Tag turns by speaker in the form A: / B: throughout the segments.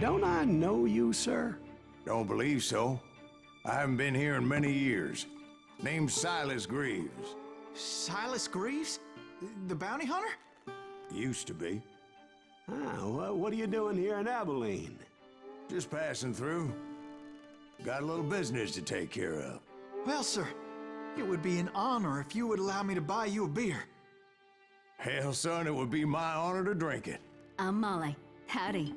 A: don't I know you, sir?
B: Don't believe so. I haven't been here in many years. Name's Silas Greaves.
C: Silas Greaves? The bounty hunter?
B: Used to be.
A: Ah, well, what are you doing here in Abilene?
B: Just passing through. Got a little business to take care of.
C: Well, sir, it would be an honor if you would allow me to buy you a beer.
B: Hell, son, it would be my honor to drink it.
D: I'm Molly. Howdy.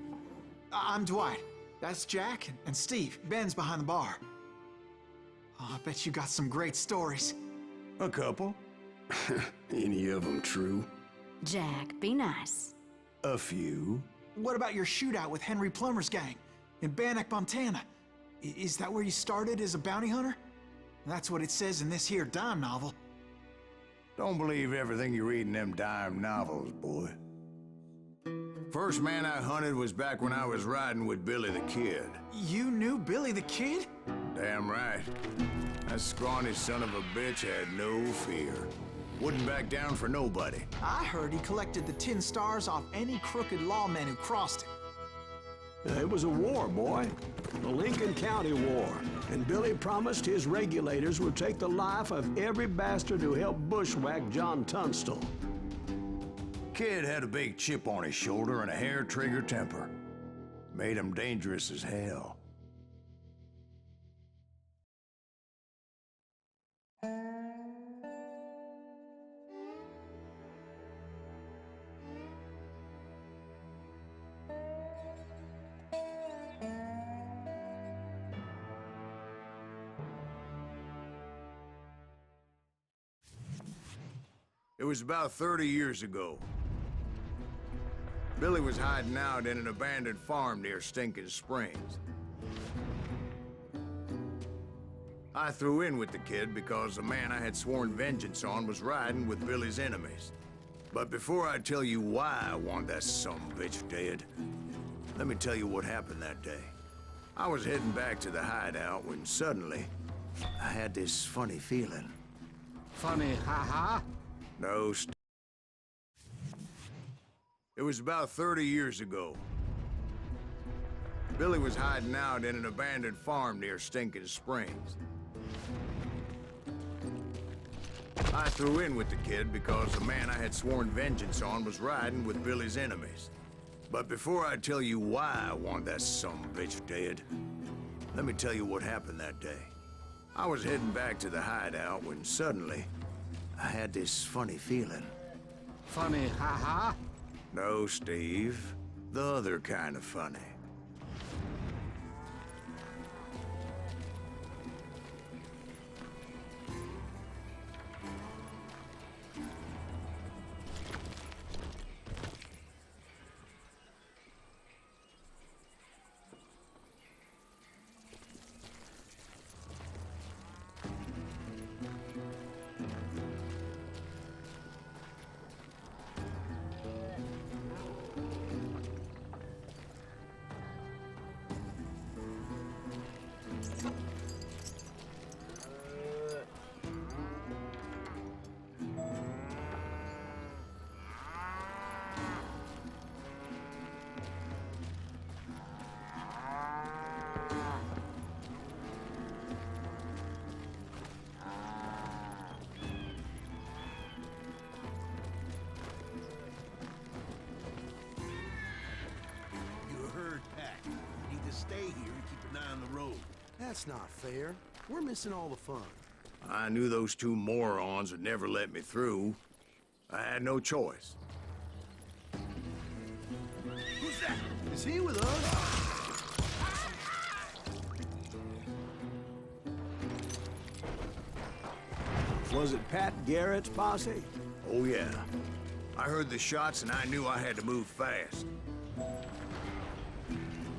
C: I'm Dwight. That's Jack and Steve. Ben's behind the bar. Oh, I bet you got some great stories.
B: A couple.
A: Any of them true?
D: Jack, be nice.
B: A few.
C: What about your shootout with Henry Plummer's gang in Bannock, Montana? Is that where you started as a bounty hunter? That's what it says in this here dime novel.
B: Don't believe everything you read in them dime novels, boy. First man I hunted was back when I was riding with Billy the Kid.
C: You knew Billy the Kid?
B: Damn right. That scrawny son of a bitch had no fear. Wouldn't back down for nobody.
C: I heard he collected the 10 stars off any crooked lawmen who crossed him.
A: It was a war, boy. The Lincoln County War. And Billy promised his regulators would take the life of every bastard who helped bushwhack John Tunstall.
B: Kid had a big chip on his shoulder and a hair-trigger temper. Made him dangerous as hell. It was about 30 years ago. Billy was hiding out in an abandoned farm near Stinking Springs. I threw in with the kid because the man I had sworn vengeance on was riding with Billy's enemies. But before I tell you why I want that sumbitch dead, let me tell you what happened that day. I was heading back to the hideout when suddenly I had this funny feeling.
E: Funny, ha-ha?
B: No, it was about 30 years ago. Billy was hiding out in an abandoned farm near Stinking Springs. I threw in with the kid because the man I had sworn vengeance on was riding with Billy's enemies. But before I tell you why I want that sumbitch dead, let me tell you what happened that day. I was heading back to the hideout when suddenly I had this funny feeling.
E: Funny, ha-ha?
B: No, Steve. The other kind of funny.
F: Stay here and keep an eye on the road.
G: That's not fair. We're missing all the fun.
B: I knew those two morons would never let me through. I had no choice.
F: Who's that?
G: Is he with us?
A: Was it Pat Garrett's posse?
B: Oh yeah. I heard the shots and I knew I had to move fast.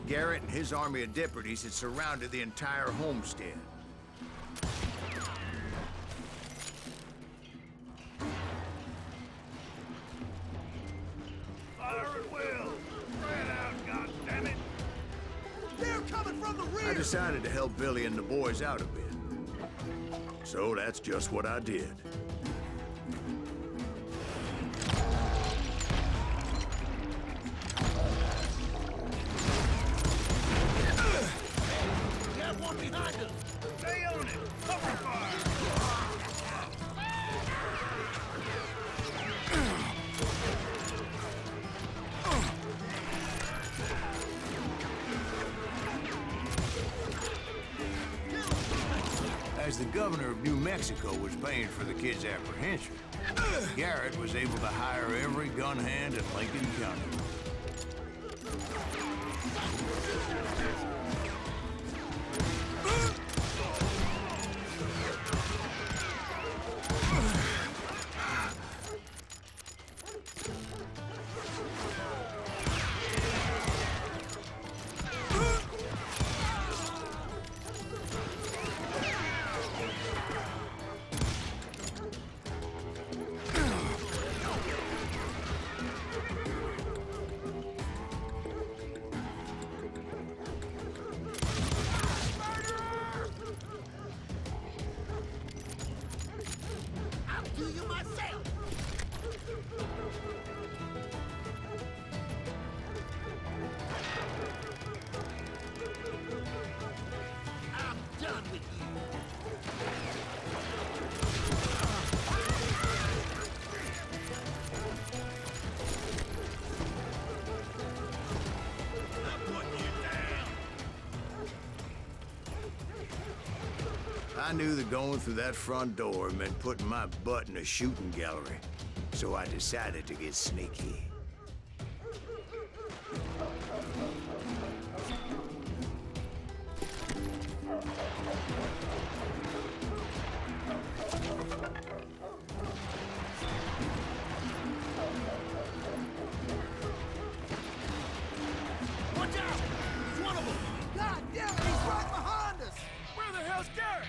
B: Garrett and his army of deputies had surrounded the entire homestead.
F: Fire at will! Spread out, goddammit!
G: They're coming from the rear!
B: I decided to help Billy and the boys out a bit. So that's just what I did. governor of New Mexico was paying for the kid's apprehension, Garrett was able to hire every gun hand in Lincoln County. I knew that going through that front door meant putting my butt in a shooting gallery, so I decided to get sneaky.
F: Watch out! He's one of them!
G: God damn it, he's right behind us!
F: Where the hell's Garrett?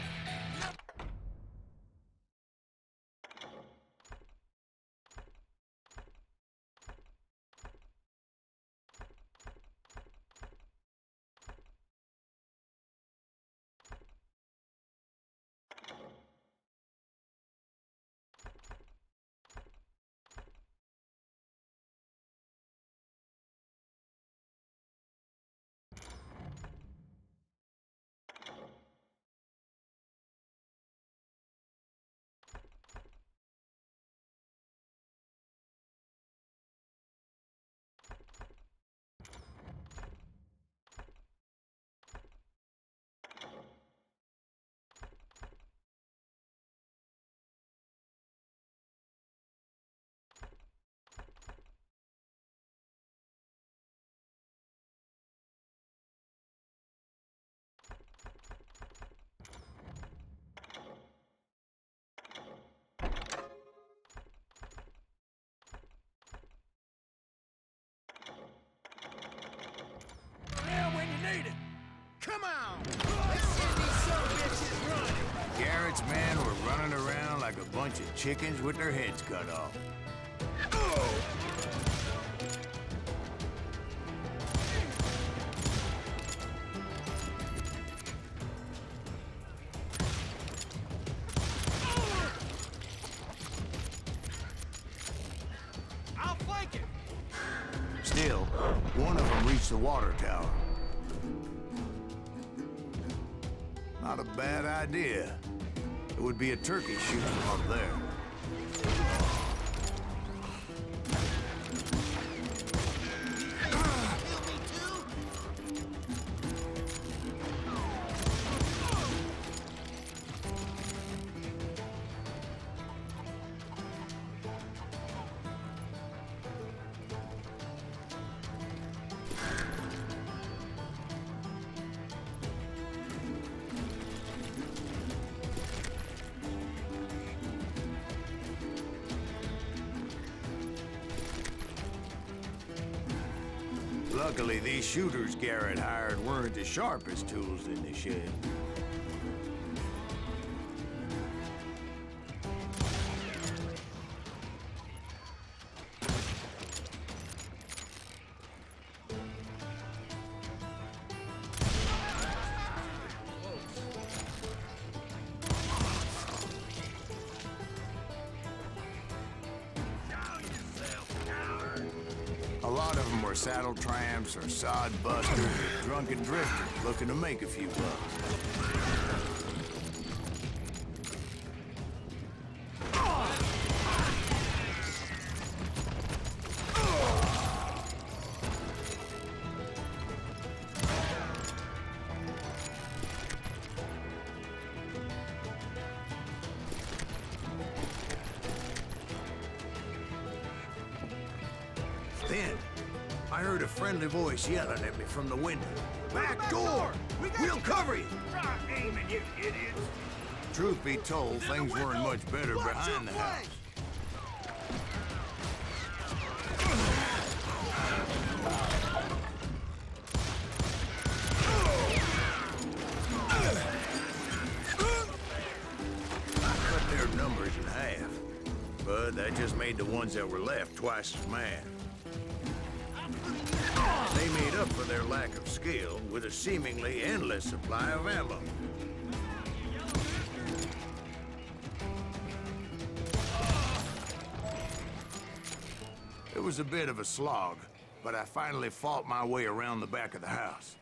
F: There when you need it. Come on! Let's send these son of bitches running!
B: Garrett's men were running around like a bunch of chickens with their heads cut off.
F: I'll flank it!
B: Still, one of them reached the water tower. Not a bad idea. It would be a turkey shooting from up there. Luckily, these shooters Garrett hired weren't the sharpest tools in the shed. A lot of them were saddle tramps or sod busters or drunken drifters looking to make a few bucks. I heard a friendly voice yelling at me from the window. Back door! We'll cover you!
F: Try aiming, you idiots!
B: Truth be told, things weren't much better behind the house. I cut their numbers in half, but that just made the ones that were left twice as mad. They made up for their lack of skill with a seemingly endless supply of ammo. It was a bit of a slog, but I finally fought my way around the back of the house.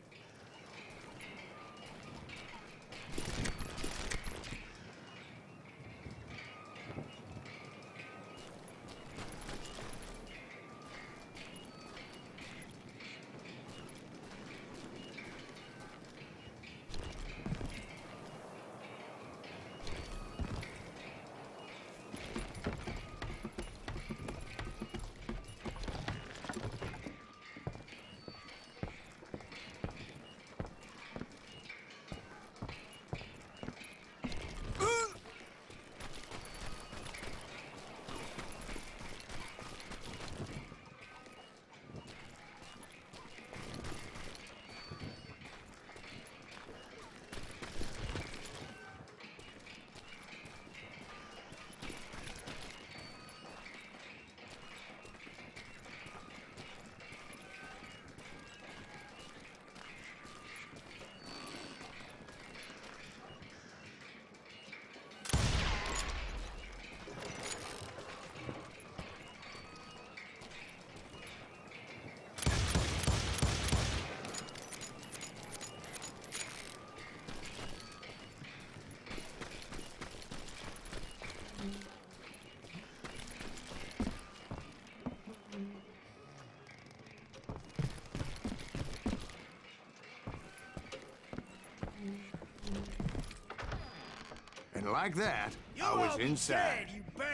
B: And like that, I was inside,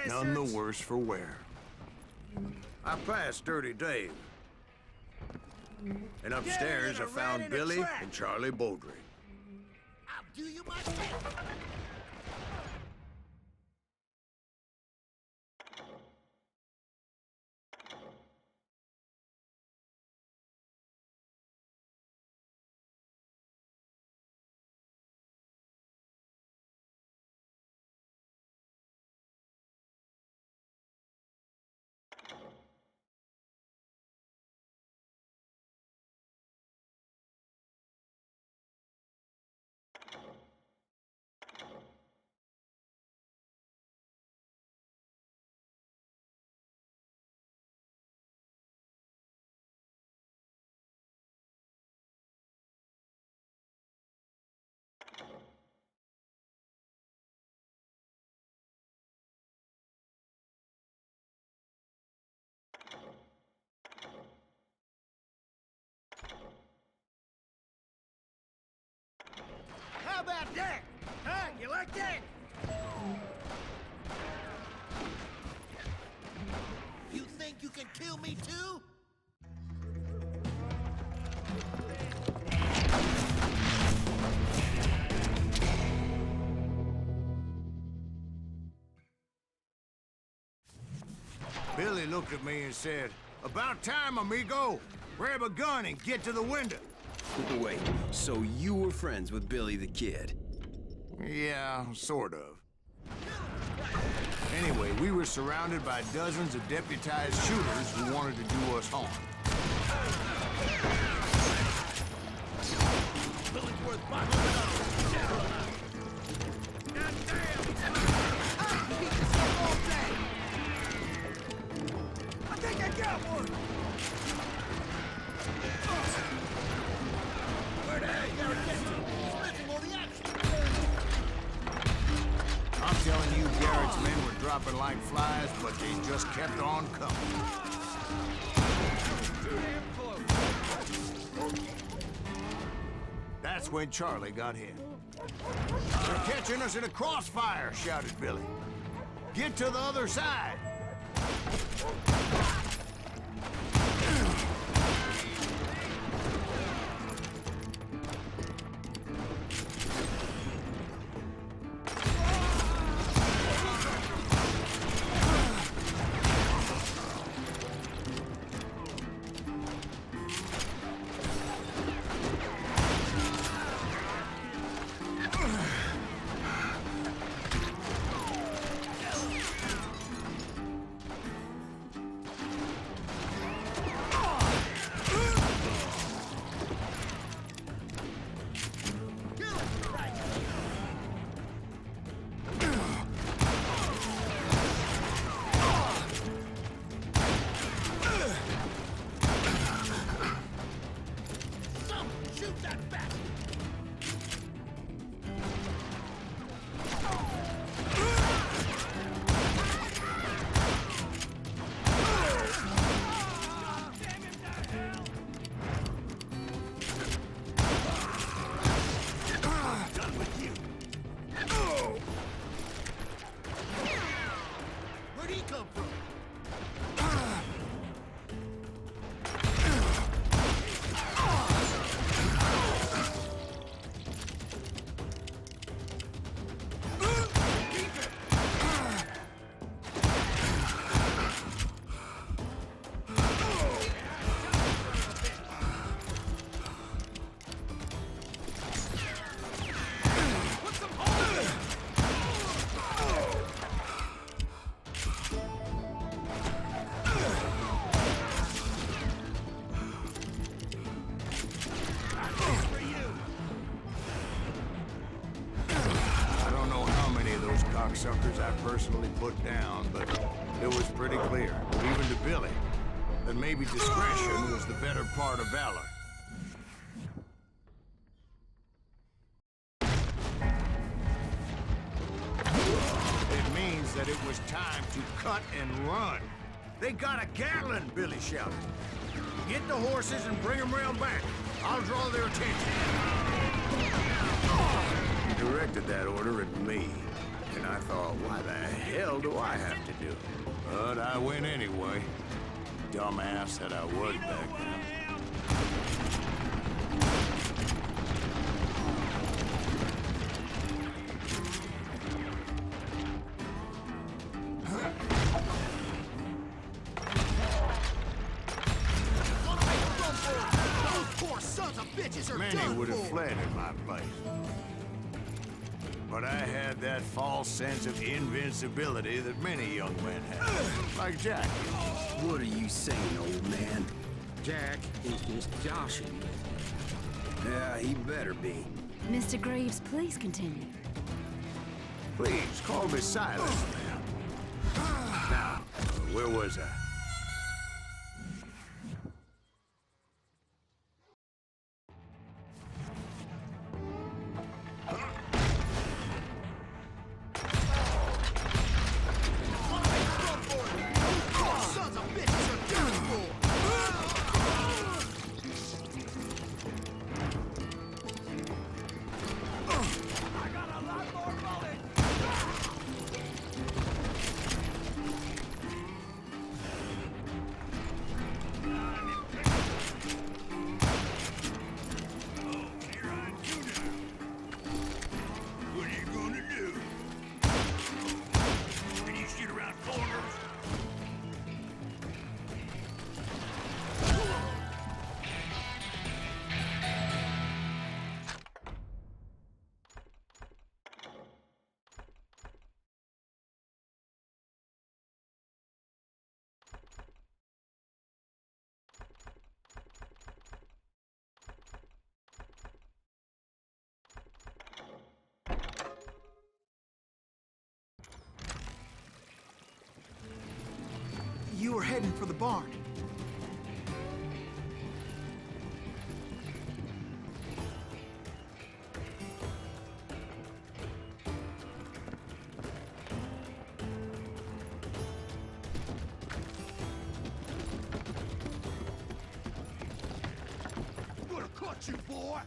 B: none the worse for wear. I passed Dirty Dave. And upstairs I found Billy and Charlie Beaudry.
G: I'll do you my best.
F: How about that? Huh? You like that?
G: You think you can kill me too?
B: Billy looked at me and said, "About time, amigo. Grab a gun and get to the window."
H: Wait, so you were friends with Billy the Kid?
B: Yeah, sort of. Anyway, we were surrounded by dozens of deputized shooters who wanted to do us harm.
F: Billy's worth $500. I think I got one. Where the hell you gotta get to? He's missing all the action.
B: I'm telling you, Garrett's men were dropping like flies, but they just kept on coming. That's when Charlie got hit. "They're catching us in a crossfire," shouted Billy. "Get to the other side." Suckers I personally put down, but it was pretty clear, even to Billy, that maybe discretion was the better part of valor. It means that it was time to cut and run. They got a Gatling, Billy shouted. Get the horses and bring them round back. I'll draw their attention. He directed that order at me. And I thought, why the hell do I have to do it? But I went anyway. Dumbass that I was back then.
F: Those poor sons of bitches are
B: Many
F: done
B: would have
F: for.
B: fled in my place. But I had that false sense of invincibility that many young men have. Like Jack.
H: What are you saying, old man?
E: Jack is just joshing you.
H: Yeah, he better be.
D: Mr. Greaves, please continue.
B: Please, call me Silas, ma'am. Now, where was I?
C: You were heading for the barn.
F: I'm gonna cut you, boy!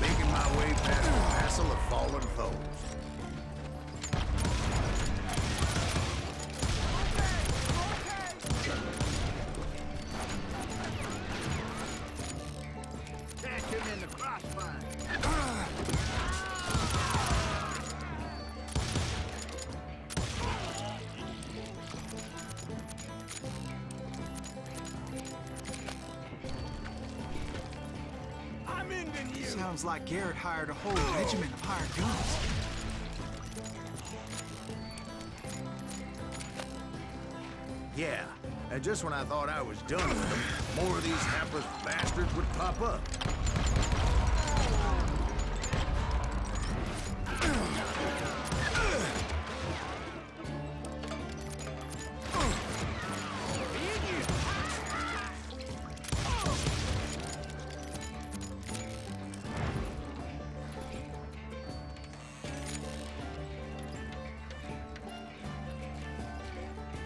B: Making my way past the castle of fallen foes.
F: Catch him in the crossfire! I'm ending you!
C: Sounds like Garrett hired a whole regiment of hired guns.
B: Yeah, and just when I thought I was done with them, more of these hapless bastards would pop up.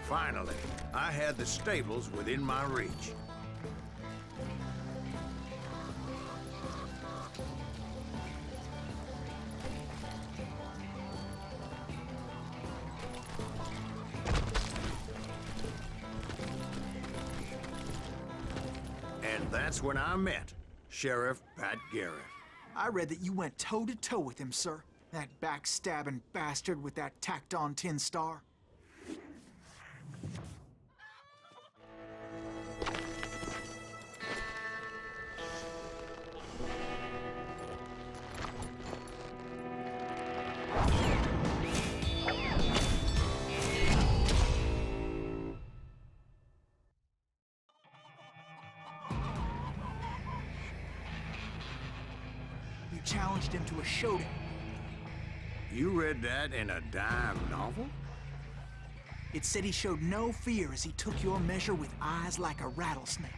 B: Finally, I had the stables within my reach. That's when I met Sheriff Pat Garrett.
C: I read that you went toe-to-toe with him, sir. That backstabbing bastard with that tacked-on tin star. You challenged him to a showdown.
B: You read that in a dime novel?
C: It said he showed no fear as he took your measure with eyes like a rattlesnake.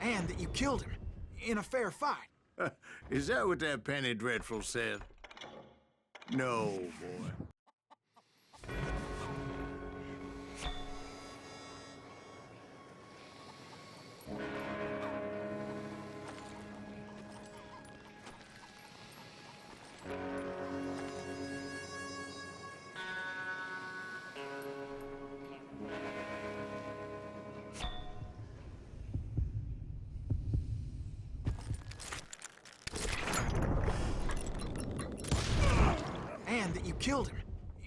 C: And that you killed him in a fair fight.
B: Is that what that Penny Dreadful said? No, boy.
C: And that you killed him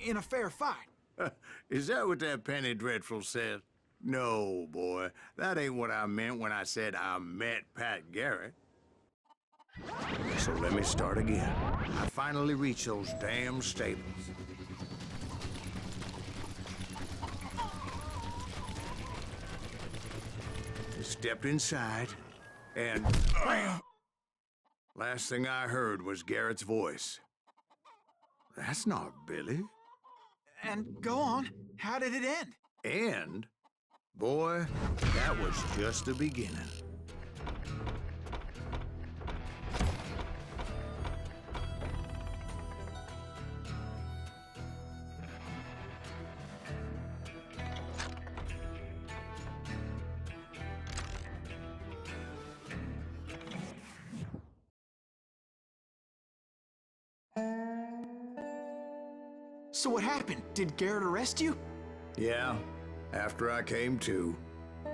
C: in a fair fight.
B: Is that what that Penny Dreadful said? No, boy. That ain't what I meant when I said I met Pat Garrett. So let me start again. I finally reached those damn stables. Stepped inside, and bam! Last thing I heard was Garrett's voice. That's not Billy.
C: And go on, how did it end?
B: And, boy, that was just the beginning.
C: So what happened? Did Garrett arrest you?
B: Yeah, after I came to, the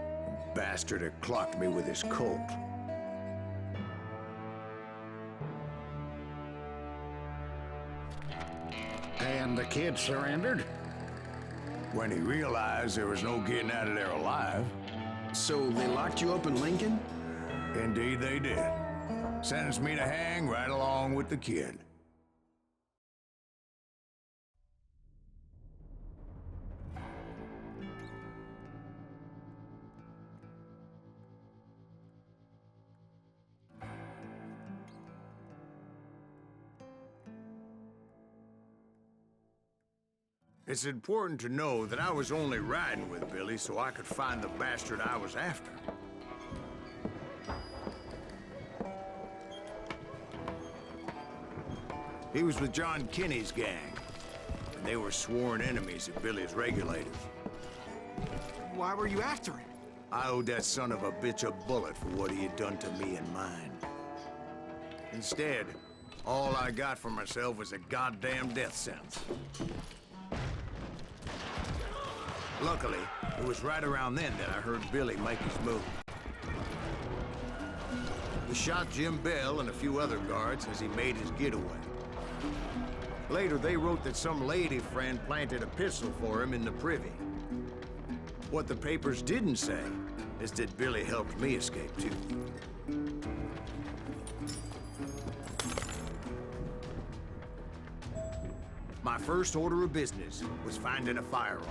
B: bastard had clocked me with his Colt.
E: And the kid surrendered?
B: When he realized there was no getting out of there alive.
H: So they locked you up in Lincoln?
B: Indeed they did. Sentenced me to hang right along with the kid. It's important to know that I was only riding with Billy so I could find the bastard I was after. He was with John Kinney's gang, and they were sworn enemies of Billy's regulators.
C: Why were you after him?
B: I owed that son of a bitch a bullet for what he had done to me and mine. Instead, all I got for myself was a goddamn death sentence. Luckily, it was right around then that I heard Billy make his move. He shot Jim Bell and a few other guards as he made his getaway. Later, they wrote that some lady friend planted a pistol for him in the privy. What the papers didn't say is that Billy helped me escape, too. My first order of business was finding a firearm.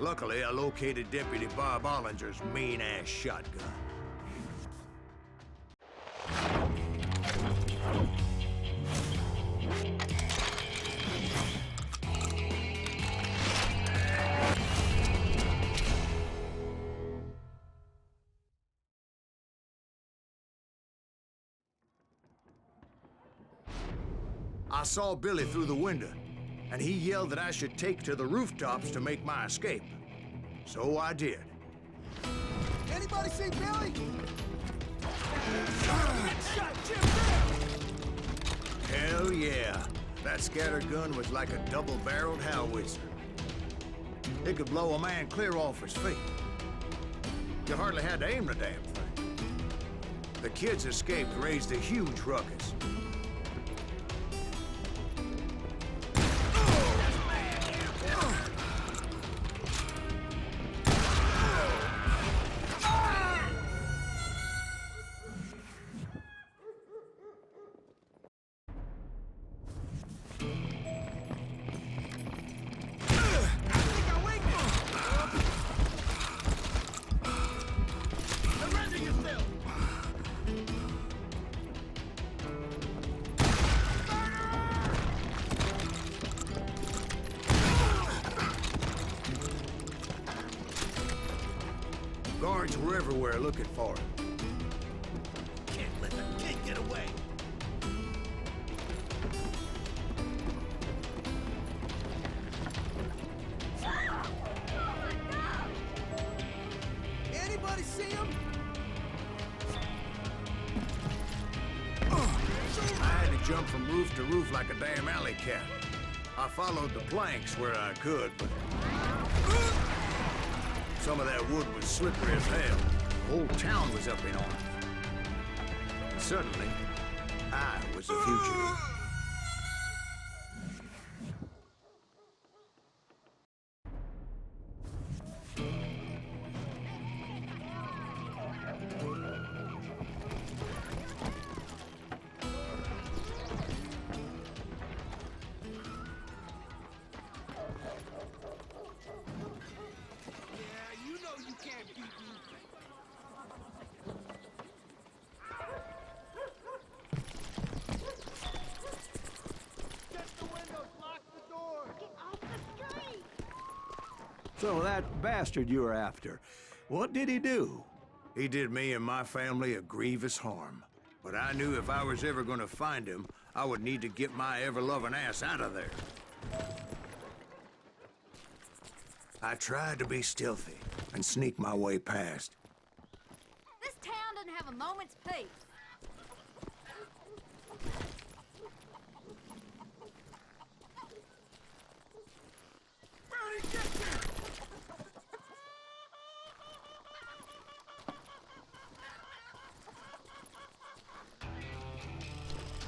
B: Luckily, I located Deputy Bob Ollinger's mean-ass shotgun. I saw Billy through the window, and he yelled that I should take to the rooftops to make my escape. So I did.
F: Anybody see Billy?
B: Hell yeah. That scatter gun was like a double-barreled howitzer. It could blow a man clear off his feet. You hardly had to aim the damn thing. The kids escaped raised a huge ruckus. Guards were everywhere looking for him.
G: Can't let the kid get away.
B: roof to roof like a damn alley cat. I followed the planks where I could, but some of that wood was slippery as hell. The whole town was up in arms. And suddenly, I was a fugitive.
A: So that bastard you were after, what did he do?
B: He did me and my family a grievous harm. But I knew if I was ever gonna find him, I would need to get my ever-loving ass out of there. I tried to be stealthy and sneak my way past.
D: This town doesn't have a moment's peace.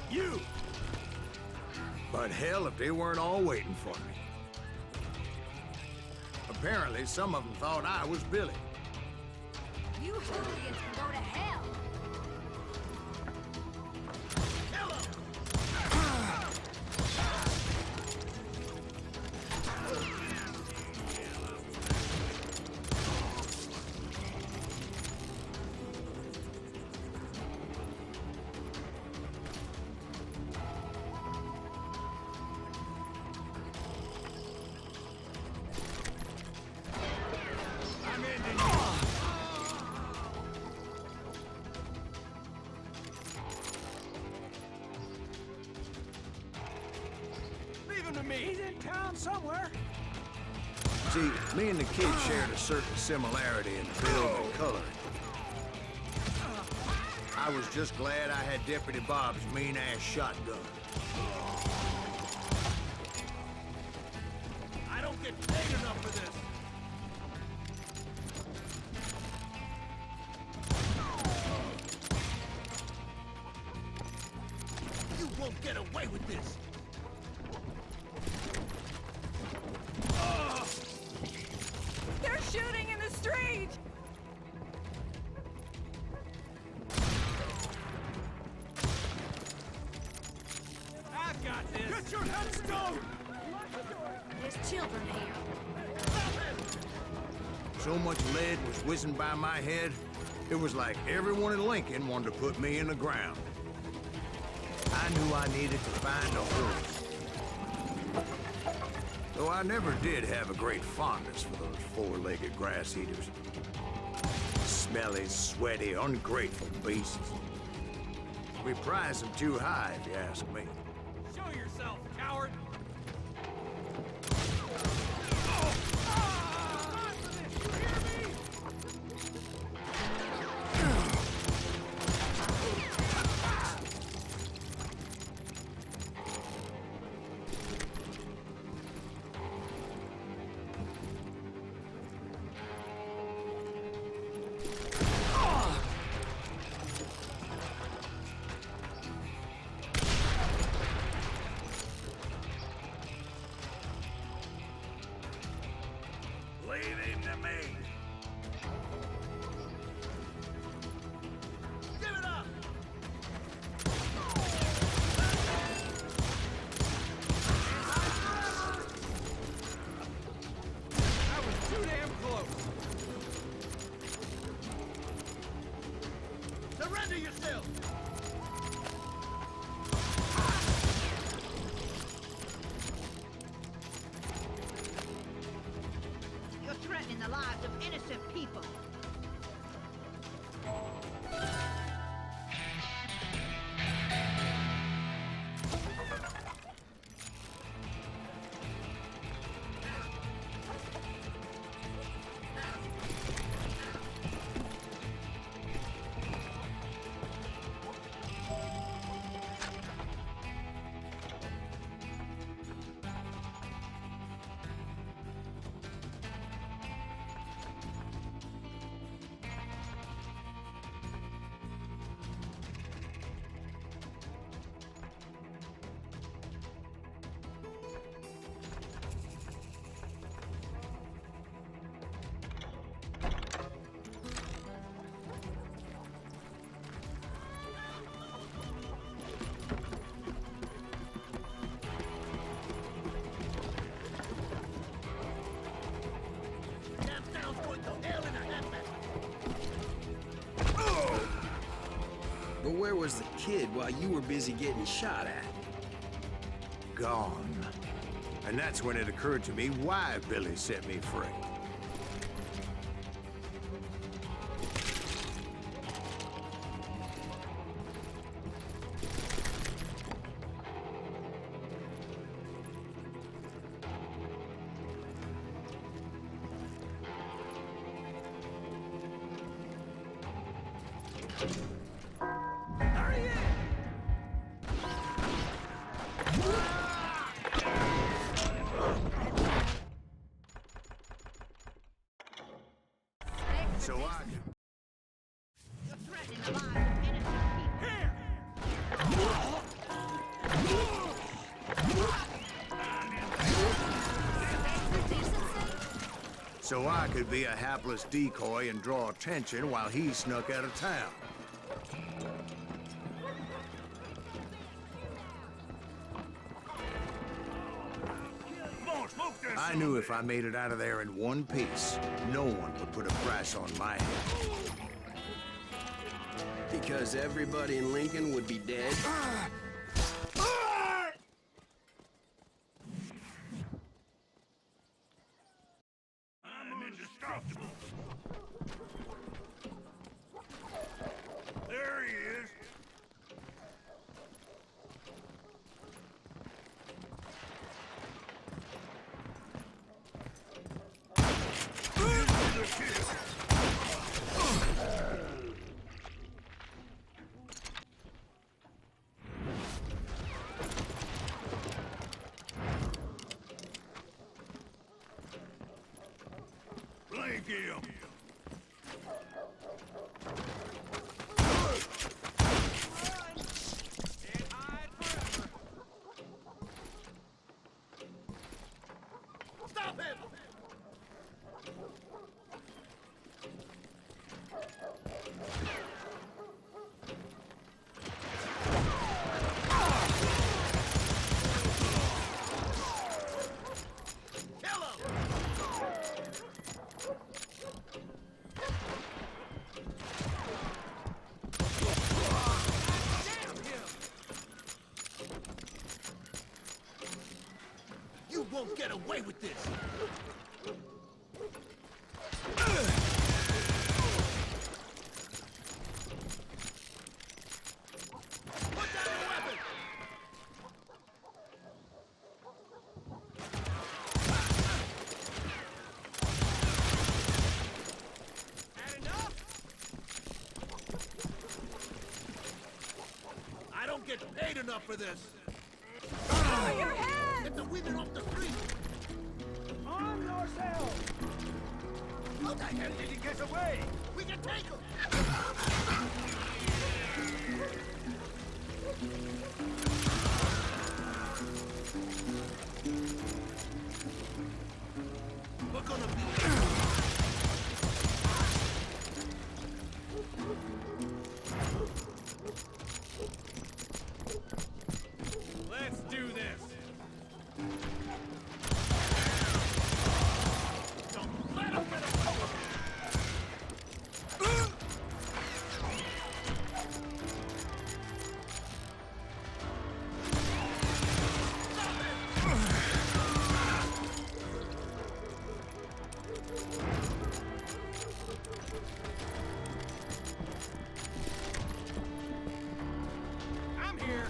B: You! But hell, if they weren't all waiting for me. Apparently, some of them thought I was Billy.
D: You hooligans can go to hell.
F: He's in town somewhere.
B: See, me and the kid shared a certain similarity in build and color. I was just glad I had Deputy Bob's mean-ass shotgun.
F: I don't get paid enough for this. You won't get away with this.
I: They're shooting in the street!
F: I've got this. Get your head stoned!
D: There's children here.
B: So much lead was whizzing by my head, it was like everyone in Lincoln wanted to put me in the ground. I knew I needed to find a horse. Though I never did have a great fondness for those four-legged grass eaters. Smelly, sweaty, ungrateful beasts. We prize them too high, if you ask me.
F: Show yourself, coward! Leave him to me! Give it up! That was too damn close! Surrender yourself!
J: You're threatening the lives of innocent people.
H: where was the kid while you were busy getting shot at?
B: Gone. And that's when it occurred to me why Billy set me free. So I can...
J: You're threatening the lives of innocent people.
B: So I could be a hapless decoy and draw attention while he snuck out of town. I knew if I made it out of there in one piece, no one would put a price on my head.
H: Because everybody in Lincoln would be dead?
F: I'm indestructible. There he is. Billy the Kid. Blink him.
G: Stop him! Kill him! You won't get away with this! Put down your weapon! Had enough? I don't get paid enough for this!
I: Cover your head!
G: Get the women off the street!
F: Arm yourself!
G: How the hell did he get away? We can take him! We're gonna be...
F: Let's do this! Don't let him get away! I'm here!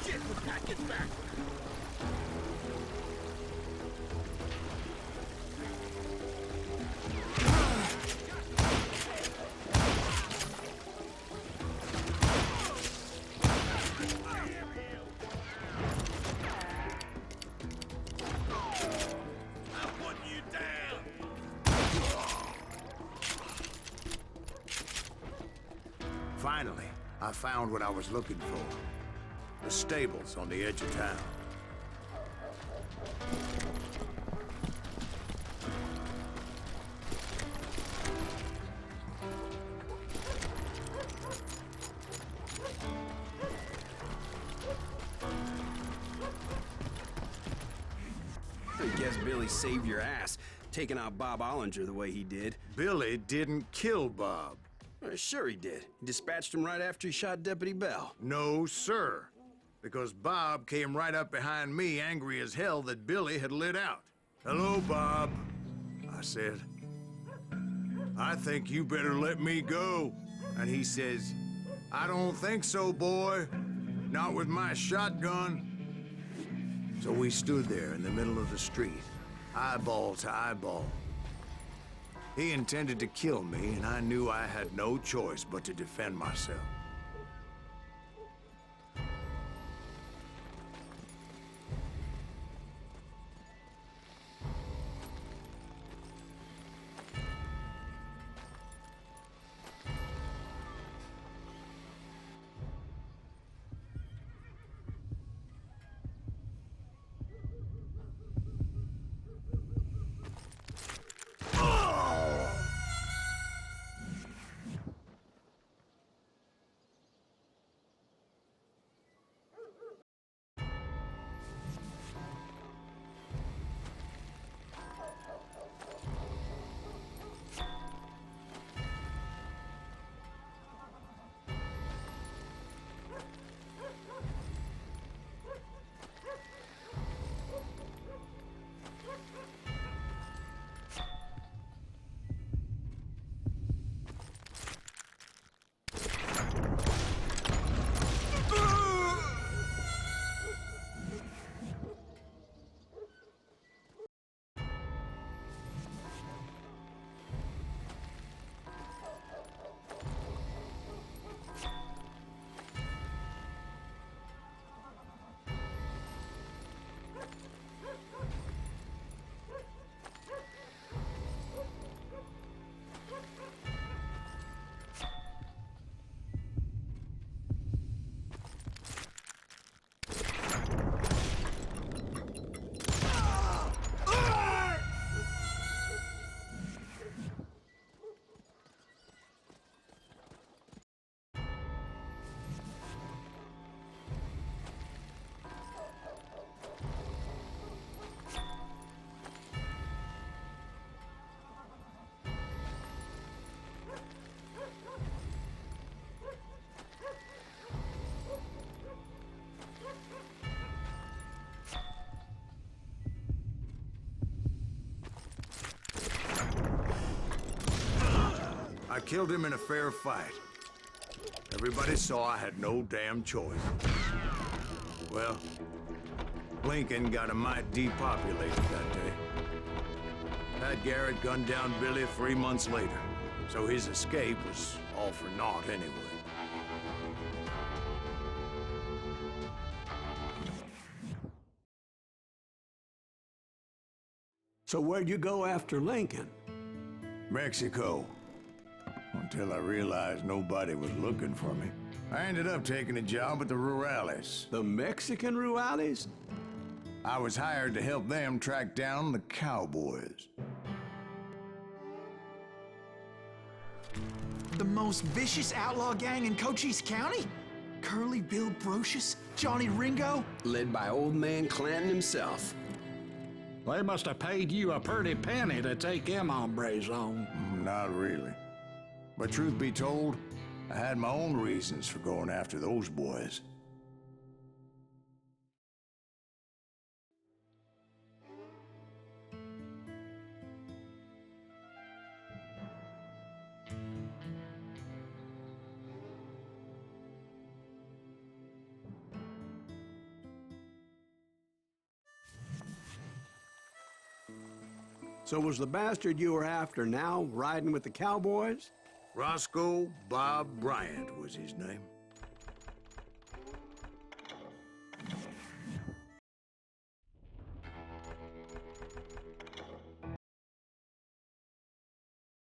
F: Shit, when Pat gets back! I'm putting you down!
B: Finally, I found what I was looking for. The stables on the edge of town.
H: I guess Billy saved your ass, taking out Bob Ollinger the way he did.
B: Billy didn't kill Bob.
H: Sure he did. He dispatched him right after he shot Deputy Bell.
B: No, sir. Because Bob came right up behind me, angry as hell that Billy had lit out. "Hello, Bob," I said. "I think you better let me go." And he says, "I don't think so, boy. Not with my shotgun." So we stood there in the middle of the street, eyeball to eyeball. He intended to kill me, and I knew I had no choice but to defend myself. I killed him in a fair fight. Everybody saw I had no damn choice. Well, Lincoln got a mite depopulated that day. Pat Garrett gunned down Billy 3 months later, so his escape was all for naught anyway.
A: So where'd you go after Lincoln?
B: Mexico. Until I realized nobody was looking for me. I ended up taking a job at the Rurales.
A: The Mexican Rurales?
B: I was hired to help them track down the cowboys.
C: The most vicious outlaw gang in Cochise County? Curly Bill Brocious? Johnny Ringo?
H: Led by old man Clanton himself.
E: They must have paid you a pretty penny to take them hombres on.
B: Not really. But truth be told, I had my own reasons for going after those boys.
A: So was the bastard you were after now riding with the cowboys?
B: Roscoe Bob Bryant was his name.